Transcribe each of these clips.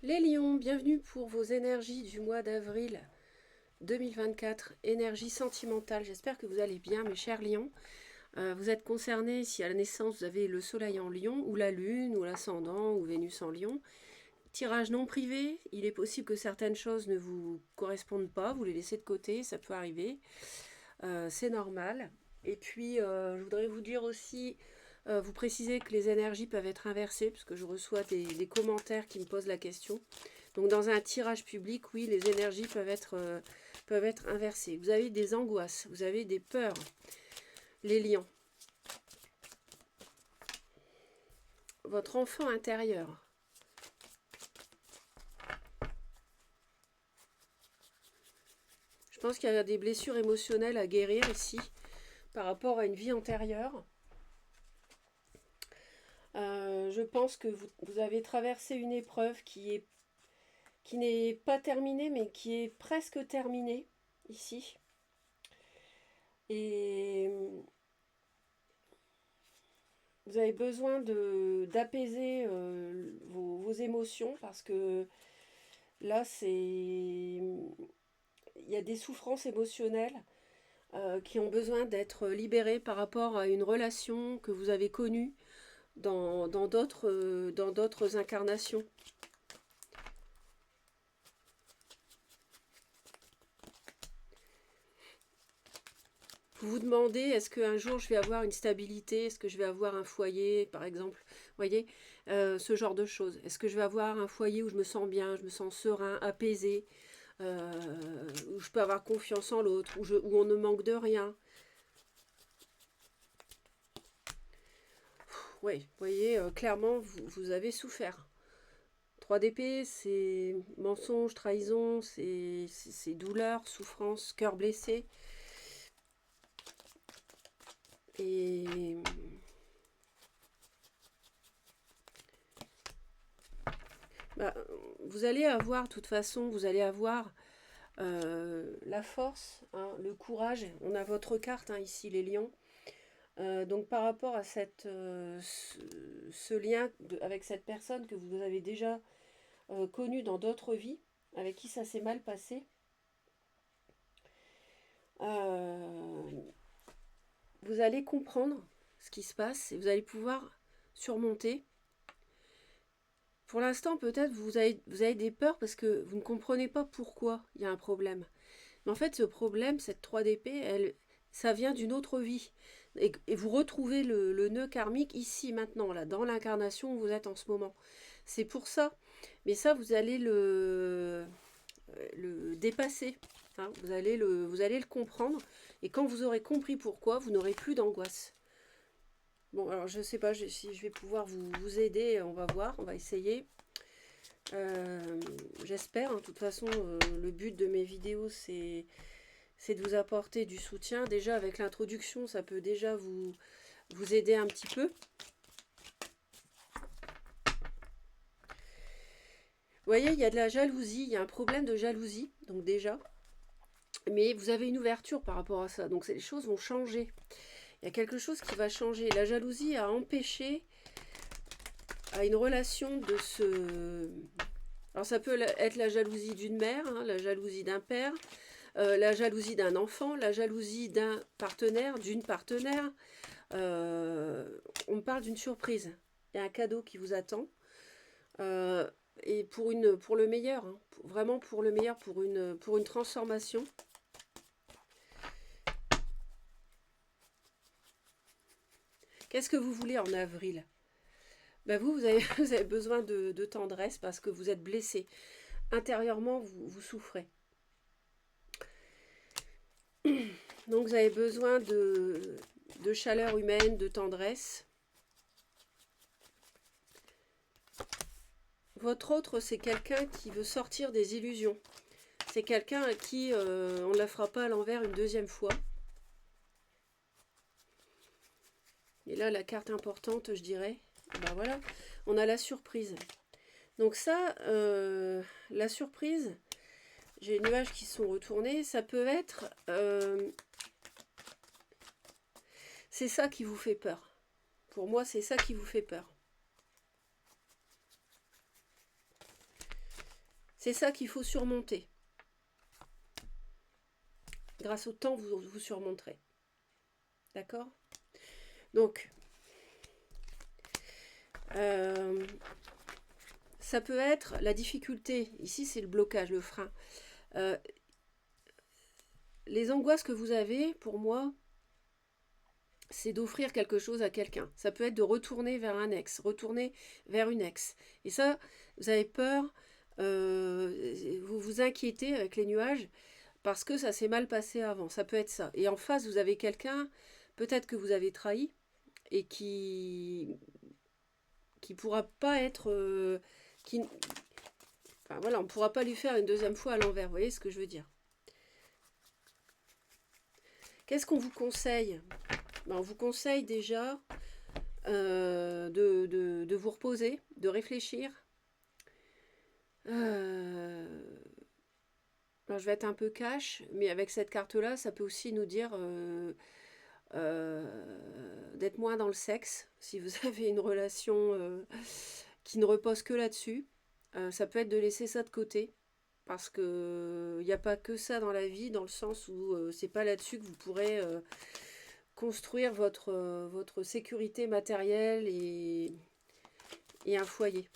Les lions, bienvenue pour vos énergies du mois d'avril 2024, énergie sentimentale. J'espère que vous allez bien, mes chers lions. Vous êtes concernés si à la naissance vous avez le soleil en lion, ou la lune, ou l'ascendant, ou Vénus en lion. Tirage non privé, il est possible que certaines choses ne vous correspondent pas, vous les laissez de côté, ça peut arriver. C'est normal. Et puis, je voudrais vous dire aussi, vous préciser que les énergies peuvent être inversées, parce que je reçois des commentaires qui me posent la question. Donc, dans un tirage public, oui, les énergies peuvent être inversées. Vous avez des angoisses, vous avez des peurs, les lions. Votre enfant intérieur. Je pense qu'il y a des blessures émotionnelles à guérir ici, par rapport à une vie antérieure. Je pense que vous avez traversé une épreuve qui n'est pas terminée, mais qui est presque terminée ici. Et vous avez besoin d'apaiser vos émotions parce que là, il y a des souffrances émotionnelles qui ont besoin d'être libérées par rapport à une relation que vous avez connue dans d'autres incarnations. Vous vous demandez, est-ce qu'un jour je vais avoir une stabilité, est-ce que je vais avoir un foyer, par exemple, vous voyez, ce genre de choses. Est-ce que je vais avoir un foyer où je me sens bien, je me sens serein, apaisé, où je peux avoir confiance en l'autre, où on ne manque de rien. Oui, vous voyez, clairement, vous avez souffert. 3 d'épée, c'est mensonge, trahison, c'est douleur, souffrance, cœur blessé. Et bah, vous allez avoir, de toute façon, vous allez avoir la force, hein, le courage. On a votre carte hein, ici, les lions. Donc par rapport à ce lien avec cette personne que vous avez déjà connue dans d'autres vies, avec qui ça s'est mal passé, euh, vous allez comprendre ce qui se passe et vous allez pouvoir surmonter. Pour l'instant, peut-être vous avez des peurs parce que vous ne comprenez pas pourquoi il y a un problème. Mais en fait, ce problème, cette 3 d'épée, ça vient d'une autre vie. Et vous retrouvez le nœud karmique ici, maintenant, là, dans l'incarnation où vous êtes en ce moment. C'est pour ça. Mais ça, vous allez le dépasser. Hein. Vous allez le comprendre. Et quand vous aurez compris pourquoi, vous n'aurez plus d'angoisse. Bon, alors je ne sais pas si je vais pouvoir vous aider. On va voir, on va essayer. J'espère. Hein. De toute façon, le but de mes vidéos, c'est de vous apporter du soutien. Déjà, avec l'introduction, ça peut déjà vous aider un petit peu. Vous voyez, il y a de la jalousie, il y a un problème de jalousie, donc déjà. Mais vous avez une ouverture par rapport à ça, donc les choses vont changer. Il y a quelque chose qui va changer. La jalousie a empêché à une relation de se... Alors ça peut être la jalousie d'une mère, hein, la jalousie d'un père, la jalousie d'un enfant, la jalousie d'un partenaire, d'une partenaire. On me parle d'une surprise. Il y a un cadeau qui vous attend. Euh, et pour le meilleur, hein, vraiment pour le meilleur, pour une transformation. Qu'est-ce que vous voulez en avril? Ben vous avez besoin de tendresse parce que vous êtes blessé. Intérieurement, vous souffrez. Donc vous avez besoin de chaleur humaine, de tendresse. Votre autre, c'est quelqu'un qui veut sortir des illusions. C'est quelqu'un à qui on ne la fera pas à l'envers une deuxième fois. Et là, la carte importante, je dirais, ben voilà, on a la surprise. Donc ça, la surprise, j'ai les nuages qui sont retournés, ça peut être... c'est ça qui vous fait peur. Pour moi, c'est ça qui vous fait peur. C'est ça qu'il faut surmonter. Grâce au temps, vous surmonterez. D'accord? Donc, ça peut être la difficulté. Ici, c'est le blocage, le frein. Les angoisses que vous avez, pour moi, c'est d'offrir quelque chose à quelqu'un. Ça peut être de retourner vers un ex, retourner vers une ex. Et ça, vous avez peur, vous vous inquiétez avec les nuages parce que ça s'est mal passé avant. Ça peut être ça. Et en face, vous avez quelqu'un, peut-être que vous avez trahi et qui pourra pas être... enfin voilà, on ne pourra pas lui faire une deuxième fois à l'envers. Vous voyez ce que je veux dire? Qu'est-ce qu'on vous conseille? Ben, on vous conseille déjà de vous reposer, de réfléchir. Alors, je vais être un peu cash, mais avec cette carte-là, ça peut aussi nous dire d'être moins dans le sexe. Si vous avez une relation qui ne repose que là-dessus, ça peut être de laisser ça de côté. Parce qu'il n'y a pas que ça dans la vie, dans le sens où c'est pas là-dessus que vous pourrez construire votre sécurité matérielle et un foyer.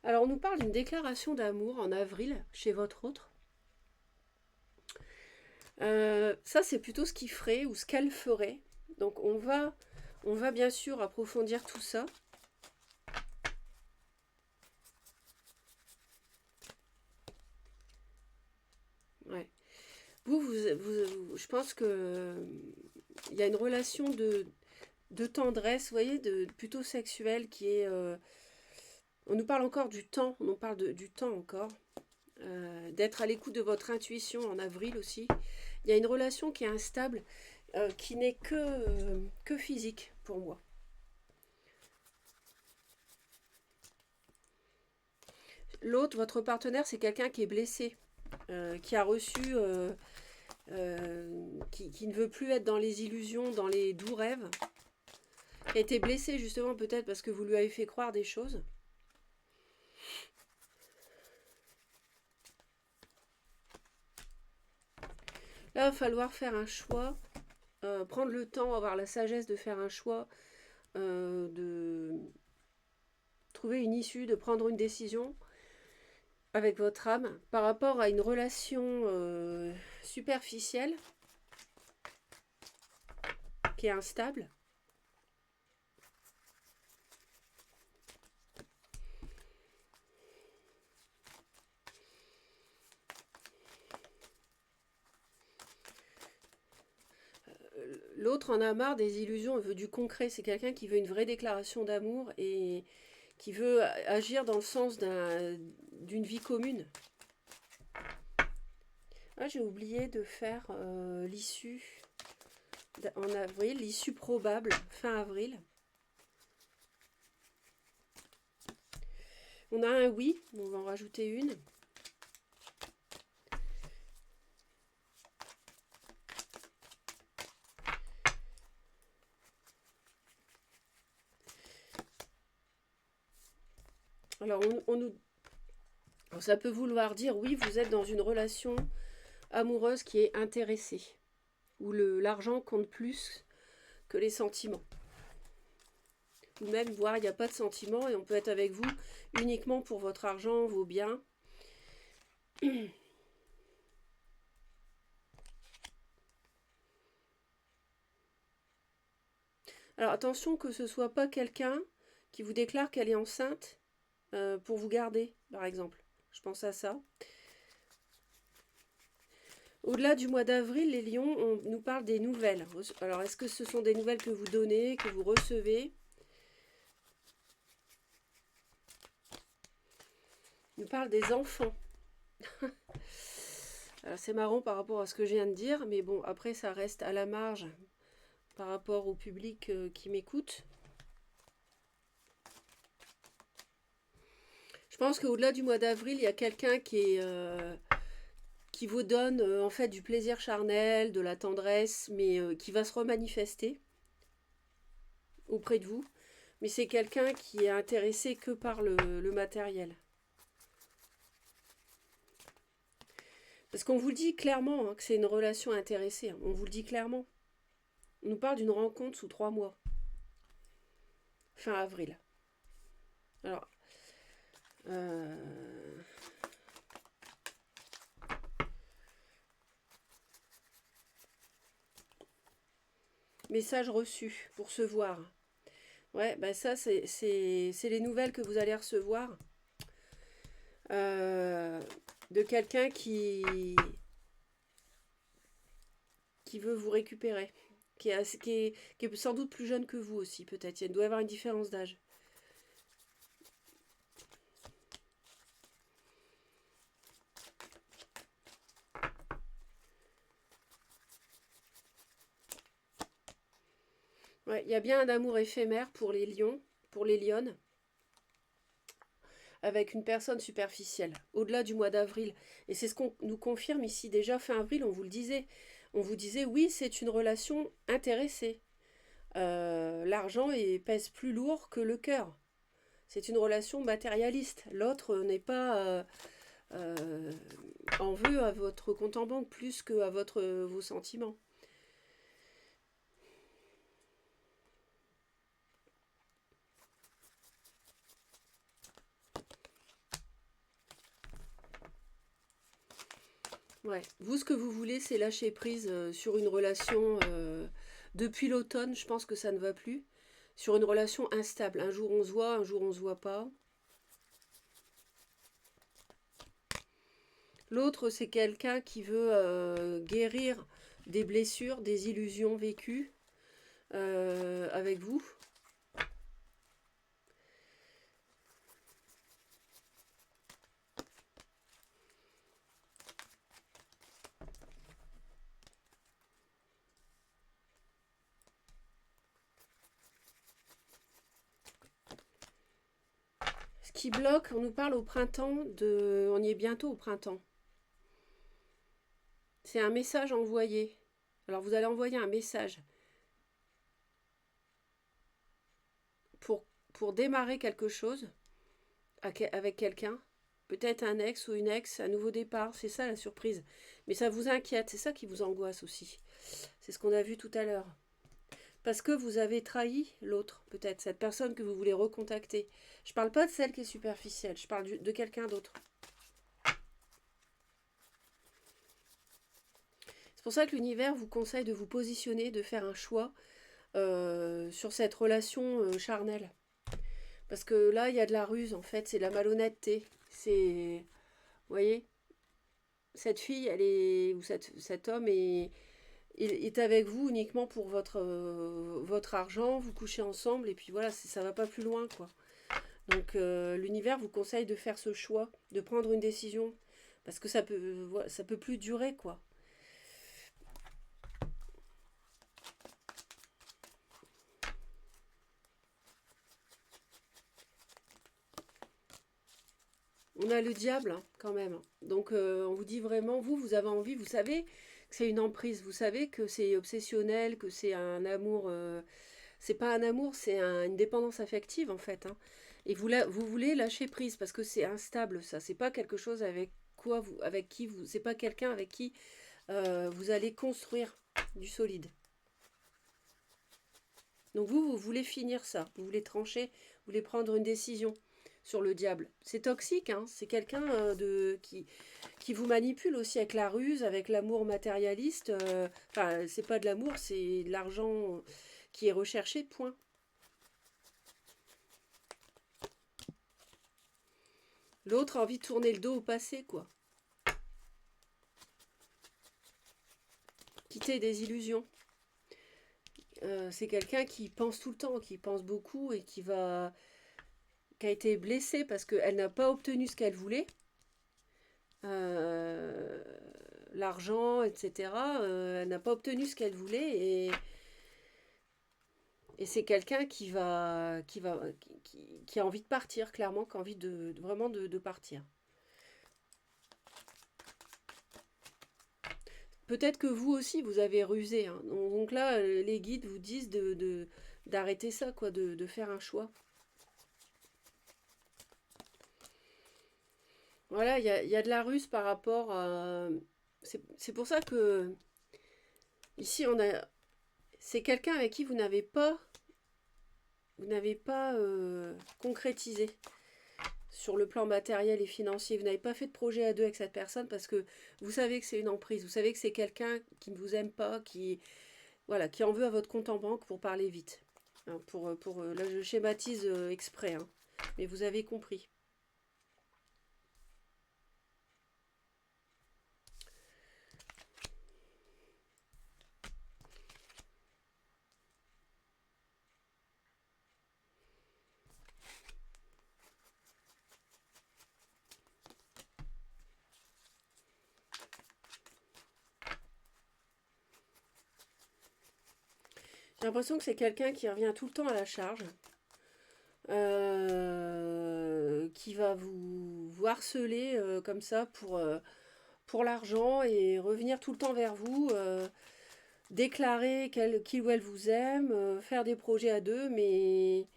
Alors, on nous parle d'une déclaration d'amour en avril chez votre autre. Ça, c'est plutôt ce qu'il ferait ou ce qu'elle ferait. Donc, on va bien sûr approfondir tout ça. Ouais. Je pense que il y a une relation de tendresse, vous voyez, plutôt sexuelle qui est... on nous parle encore du temps, on nous parle du temps encore. D'être à l'écoute de votre intuition en avril aussi. Il y a une relation qui est instable, qui n'est que physique pour moi. L'autre, votre partenaire, c'est quelqu'un qui est blessé, qui a reçu, qui ne veut plus être dans les illusions, dans les doux rêves, qui a été blessé justement peut-être parce que vous lui avez fait croire des choses. Là, il va falloir faire un choix, prendre le temps, avoir la sagesse de faire un choix, de trouver une issue, de prendre une décision avec votre âme par rapport à une relation superficielle qui est instable. L'autre en a marre des illusions, il veut du concret. C'est quelqu'un qui veut une vraie déclaration d'amour et qui veut agir dans le sens d'une vie commune. Ah, j'ai oublié de faire l'issue en avril, l'issue probable, fin avril. On a un oui, on va en rajouter une. Alors, ça peut vouloir dire, oui, vous êtes dans une relation amoureuse qui est intéressée, où l'argent compte plus que les sentiments. Ou même, voire il n'y a pas de sentiments et on peut être avec vous uniquement pour votre argent, vos biens. Alors, attention que ce ne soit pas quelqu'un qui vous déclare qu'elle est enceinte pour vous garder, par exemple. Je pense à ça. Au-delà du mois d'avril, les lions, on nous parle des nouvelles. Alors, est-ce que ce sont des nouvelles que vous donnez, que vous recevez? On nous parle des enfants. Alors, c'est marrant par rapport à ce que je viens de dire, mais bon, après, ça reste à la marge par rapport au public qui m'écoute. Je pense qu'au-delà du mois d'avril, il y a quelqu'un qui qui vous donne en fait du plaisir charnel, de la tendresse, mais qui va se remanifester auprès de vous. Mais c'est quelqu'un qui est intéressé que par le matériel. Parce qu'on vous le dit clairement, hein, que c'est une relation intéressée. Hein. On vous le dit clairement. On nous parle d'une rencontre sous 3 mois. Fin avril. Alors, message reçu pour se voir. Ouais, bah ça, c'est les nouvelles que vous allez recevoir de quelqu'un qui veut vous récupérer, qui est sans doute plus jeune que vous aussi, peut-être. Il doit y avoir une différence d'âge. Ouais, il y a bien un amour éphémère pour les lions, pour les lionnes, avec une personne superficielle, au-delà du mois d'avril. Et c'est ce qu'on nous confirme ici déjà fin avril, on vous le disait. On vous disait, oui, c'est une relation intéressée. L'argent pèse plus lourd que le cœur. C'est une relation matérialiste. L'autre n'est pas en veut à votre compte en banque plus qu'à vos sentiments. Ouais. Vous, ce que vous voulez, c'est lâcher prise sur une relation depuis l'automne. Je pense que ça ne va plus. Sur une relation instable. Un jour on se voit, un jour on se voit pas. L'autre, c'est quelqu'un qui veut guérir des blessures, des illusions vécues avec vous. Ce qui bloque, on nous parle au printemps on y est bientôt au printemps. C'est un message envoyé. Alors vous allez envoyer un message pour démarrer quelque chose avec quelqu'un. Peut-être un ex ou une ex, un nouveau départ, c'est ça la surprise. Mais ça vous inquiète, c'est ça qui vous angoisse aussi. C'est ce qu'on a vu tout à l'heure. Parce que vous avez trahi l'autre, peut-être, cette personne que vous voulez recontacter. Je parle pas de celle qui est superficielle, je parle de quelqu'un d'autre. C'est pour ça que l'univers vous conseille de vous positionner, de faire un choix sur cette relation charnelle. Parce que là, il y a de la ruse, en fait, c'est de la malhonnêteté. C'est... Vous voyez, cette fille, elle est, ou cet homme est avec vous uniquement pour votre argent, vous couchez ensemble, et puis voilà, ça va pas plus loin, quoi. Donc l'univers vous conseille de faire ce choix, de prendre une décision, parce que ça peut plus durer, quoi. On a le diable, hein, quand même. Donc on vous dit vraiment, vous avez envie, vous savez que c'est une emprise, vous savez que c'est obsessionnel, que c'est un amour... c'est pas un amour, c'est une dépendance affective, en fait. Hein. Et vous voulez lâcher prise, parce que c'est instable, ça. C'est pas quelque chose avec qui vous... C'est pas quelqu'un avec qui vous allez construire du solide. Donc vous voulez finir ça, vous voulez trancher, vous voulez prendre une décision sur le diable. C'est toxique, hein, c'est quelqu'un qui vous manipule aussi avec la ruse, avec l'amour matérialiste. Enfin, c'est pas de l'amour, c'est de l'argent qui est recherché, point. L'autre a envie de tourner le dos au passé, quoi. Quitter des illusions. C'est quelqu'un qui pense tout le temps, qui pense beaucoup et qui a été blessée parce qu'elle n'a pas obtenu ce qu'elle voulait. L'argent, etc. Elle n'a pas obtenu ce qu'elle voulait et c'est quelqu'un qui a envie de partir, clairement, qui a envie vraiment de partir. peut-être que vous aussi, vous avez rusé. Hein. Donc là, les guides vous disent d'arrêter ça, quoi, de faire un choix. Voilà, il y a de la ruse par rapport à... C'est pour ça que ici, c'est quelqu'un avec qui vous n'avez pas concrétisé sur le plan matériel et financier. Vous n'avez pas fait de projet à deux avec cette personne parce que vous savez que c'est une emprise. Vous savez que c'est quelqu'un qui ne vous aime pas, voilà, qui en veut à votre compte en banque pour parler vite. Hein, là, je schématise exprès, hein, mais vous avez compris. J'ai l'impression que c'est quelqu'un qui revient tout le temps à la charge, qui va vous harceler comme ça pour l'argent et revenir tout le temps vers vous, déclarer qu'il ou elle vous aime, faire des projets à deux, mais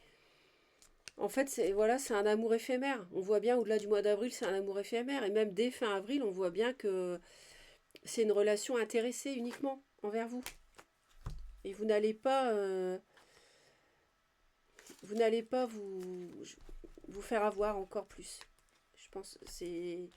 en fait, voilà, c'est un amour éphémère. On voit bien au-delà du mois d'avril, c'est un amour éphémère, et même dès fin avril, on voit bien que c'est une relation intéressée uniquement envers vous. Et vous n'allez pas vous faire avoir encore plus. Je pense que c'est...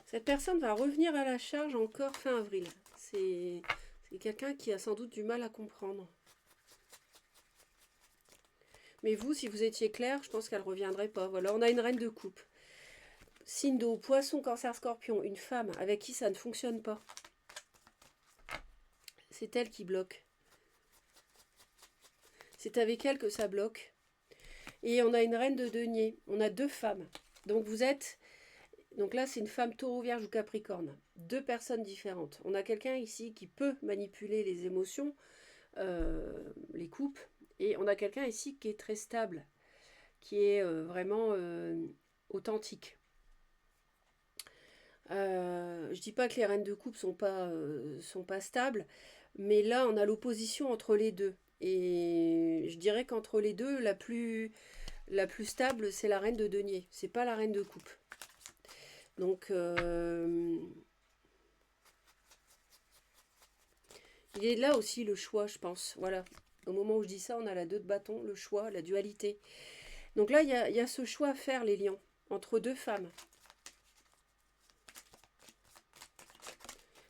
Cette personne va revenir à la charge encore fin avril. C'est quelqu'un qui a sans doute du mal à comprendre. Mais vous, si vous étiez clair, je pense qu'elle ne reviendrait pas. Voilà, on a une reine de coupe. Signe d'eau, poisson, cancer, scorpion, une femme avec qui ça ne fonctionne pas. C'est elle qui bloque. C'est avec elle que ça bloque. Et on a une reine de denier. On a deux femmes. Donc vous êtes... Donc là, c'est une femme taureau, vierge ou capricorne. Deux personnes différentes. On a quelqu'un ici qui peut manipuler les émotions, les coupes. Et on a quelqu'un ici qui est très stable, qui est vraiment authentique. Je dis pas que les reines de coupe sont pas stables, mais là, on a l'opposition entre les deux. Et je dirais qu'entre les deux, la plus stable, c'est la reine de denier. C'est pas la reine de coupe. Donc, il est là aussi le choix, je pense. Voilà. Au moment où je dis ça, on a la 2 de bâton, le choix, la dualité. Donc là, il y a ce choix à faire, les lions, entre deux femmes.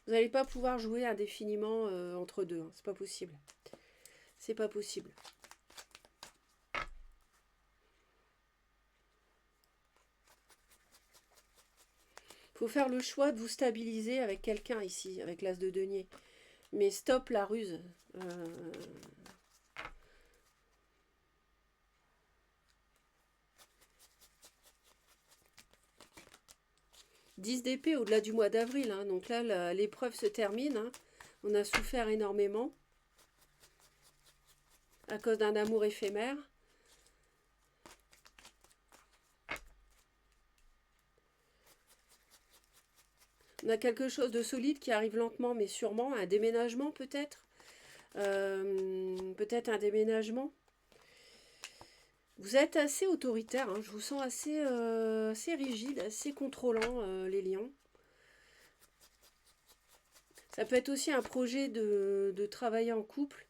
Vous n'allez pas pouvoir jouer indéfiniment entre deux. Hein. C'est pas possible. C'est pas possible. Faut faire le choix de vous stabiliser avec quelqu'un ici, avec l'as de denier. Mais stop la ruse. 10 d'épée au-delà du mois d'avril. Hein. Donc là, l'épreuve se termine. Hein. On a souffert énormément à cause d'un amour éphémère. On a quelque chose de solide qui arrive lentement mais sûrement. Un déménagement peut-être. Peut-être un déménagement. Vous êtes assez autoritaire. Hein. Je vous sens assez rigide, assez contrôlant, les lions. Ça peut être aussi un projet de travailler en couple.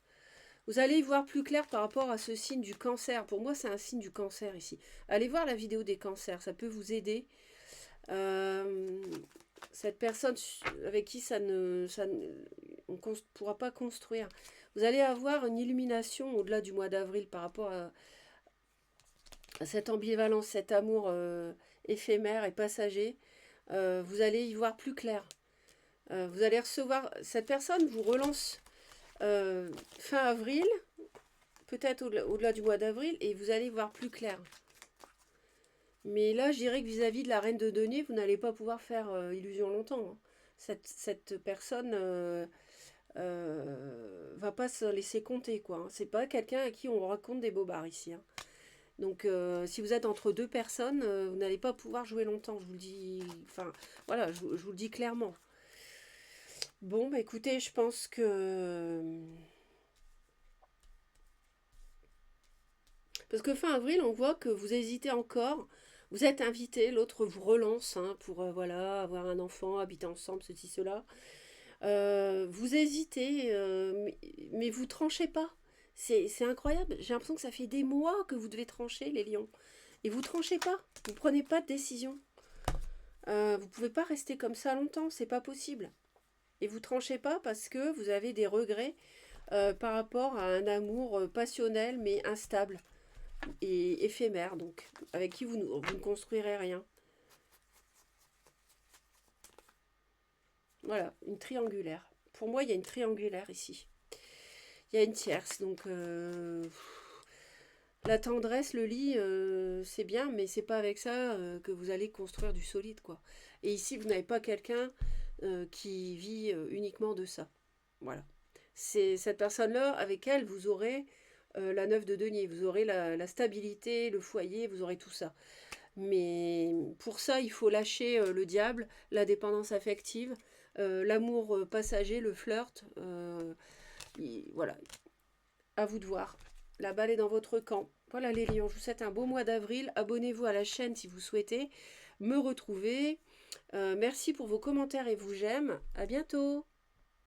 Vous allez y voir plus clair par rapport à ce signe du cancer. Pour moi, c'est un signe du cancer ici. Allez voir la vidéo des cancers, ça peut vous aider. Cette personne avec qui on ne pourra pas construire. Vous allez avoir une illumination au-delà du mois d'avril par rapport à cette ambivalence, cet amour éphémère et passager. Vous allez y voir plus clair. Vous allez recevoir... Cette personne vous relance fin avril, peut-être au-delà du mois d'avril, et vous allez voir plus clair. Mais là, je dirais que vis-à-vis de la reine de denier, vous n'allez pas pouvoir faire illusion longtemps. Hein. Cette personne va pas se laisser compter, quoi. Hein. C'est pas quelqu'un à qui on raconte des bobards ici. Hein. Donc, si vous êtes entre deux personnes, vous n'allez pas pouvoir jouer longtemps, je vous le dis. Enfin, voilà, je vous le dis clairement. Bon, bah écoutez, je pense que... Parce que fin avril, on voit que vous hésitez encore. Vous êtes invité, l'autre vous relance hein, pour voilà, avoir un enfant, habiter ensemble, ceci, cela. Vous hésitez, mais vous tranchez pas. C'est incroyable. J'ai l'impression que ça fait des mois que vous devez trancher, les lions. Et vous tranchez pas. Vous prenez pas de décision. Vous pouvez pas rester comme ça longtemps. C'est pas possible. Et vous tranchez pas parce que vous avez des regrets par rapport à un amour passionnel mais instable et éphémère, donc avec qui vous ne construirez rien. Voilà, une triangulaire. Pour moi, il y a une triangulaire ici. Il y a une tierce, donc la tendresse, le lit, c'est bien, mais c'est pas avec ça que vous allez construire du solide, quoi. Et ici, vous n'avez pas quelqu'un qui vit uniquement de ça. Voilà. C'est cette personne-là, avec elle, vous aurez la 9 de denier, vous aurez la stabilité, le foyer, vous aurez tout ça. Mais pour ça, il faut lâcher le diable, la dépendance affective, l'amour passager, le flirt. Voilà, à vous de voir. La balle est dans votre camp. Voilà les lions, je vous souhaite un beau mois d'avril. Abonnez-vous à la chaîne si vous souhaitez me retrouver. Merci pour vos commentaires et vos j'aime. À bientôt.